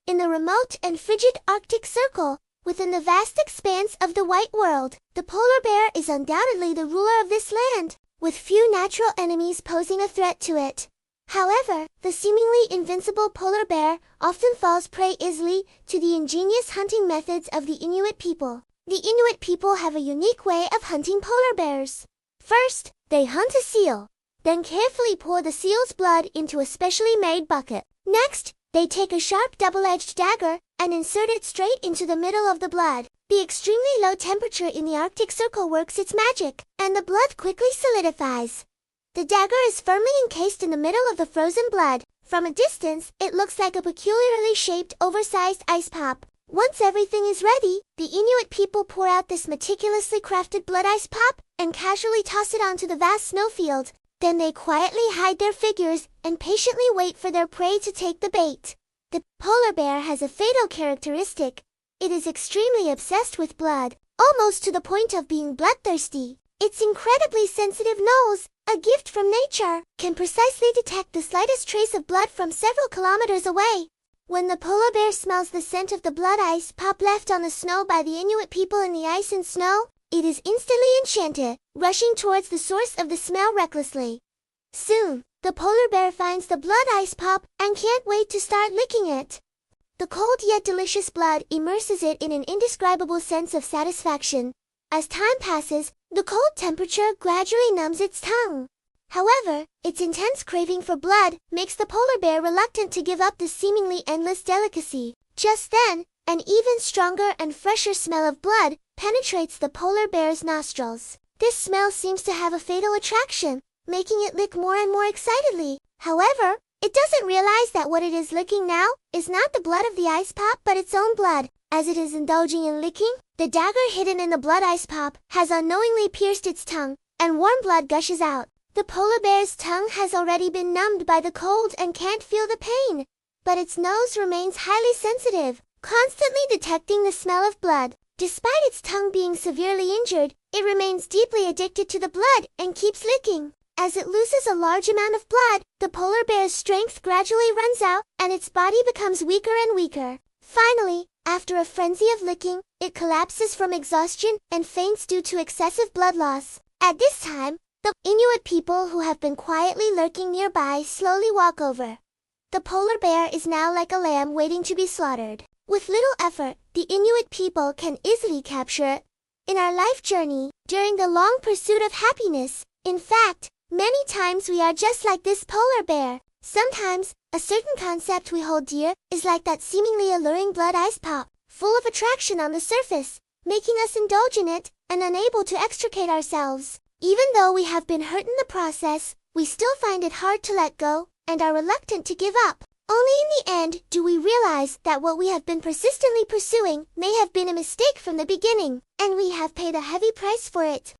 In the remote and frigid Arctic Circle, within the vast expanse of the white world, the polar bear is undoubtedly the ruler of this land, with few natural enemies posing a threat to it. However, the seemingly invincible polar bear often falls prey easily to the ingenious hunting methods of the Inuit people. The Inuit people have a unique way of hunting polar bears. First, they hunt a seal, then carefully pour the seal's blood into a specially made bucket. Next, they take a sharp double-edged dagger and insert it straight into the middle of the blood. The extremely low temperature in the Arctic Circle works its magic, and the blood quickly solidifies. The dagger is firmly encased in the middle of the frozen blood. From a distance, it looks like a peculiarly shaped, oversized ice pop. Once everything is ready, the Inuit people pour out this meticulously crafted blood ice pop and casually toss it onto the vast snowfield. Then they quietly hide their figures and patiently wait for their prey to take the bait. The polar bear has a fatal characteristic. It is extremely obsessed with blood, almost to the point of being bloodthirsty. Its incredibly sensitive nose, a gift from nature, can precisely detect the slightest trace of blood from several kilometers away. When the polar bear smells the scent of the blood ice pop left on the snow by the Inuit people in the ice and snow, it is instantly enchanted, rushing towards the source of the smell recklessly. Soon, the polar bear finds the blood ice pop and can't wait to start licking it. The cold yet delicious blood immerses it in an indescribable sense of satisfaction. As time passes, the cold temperature gradually numbs its tongue. However, its intense craving for blood makes the polar bear reluctant to give up this seemingly endless delicacy. Just then, an even stronger and fresher smell of blood penetrates the polar bear's nostrils. This smell seems to have a fatal attraction, making it lick more and more excitedly. However, it doesn't realize that what it is licking now is not the blood of the ice pop but its own blood. As it is indulging in licking, the dagger hidden in the blood ice pop has unknowingly pierced its tongue, and warm blood gushes out. The polar bear's tongue has already been numbed by the cold and can't feel the pain, but its nose remains highly sensitive, constantly detecting the smell of blood. Despite its tongue being severely injured, it remains deeply addicted to the blood and keeps licking. As it loses a large amount of blood, the polar bear's strength gradually runs out, and its body becomes weaker and weaker. Finally, after a frenzy of licking, it collapses from exhaustion and faints due to excessive blood loss. At this time, the Inuit people who have been quietly lurking nearby slowly walk over. The polar bear is now like a lamb waiting to be slaughtered. With little effort, the Inuit people can easily capture it. In our life journey, during the long pursuit of happiness, in fact, many times we are just like this polar bear. Sometimes, a certain concept we hold dear is like that seemingly alluring blood ice pop, full of attraction on the surface, making us indulge in it and unable to extricate ourselves. Even though we have been hurt in the process, we still find it hard to let go and are reluctant to give up. Only in the end do we realize that what we have been persistently pursuing may have been a mistake from the beginning, and we have paid a heavy price for it.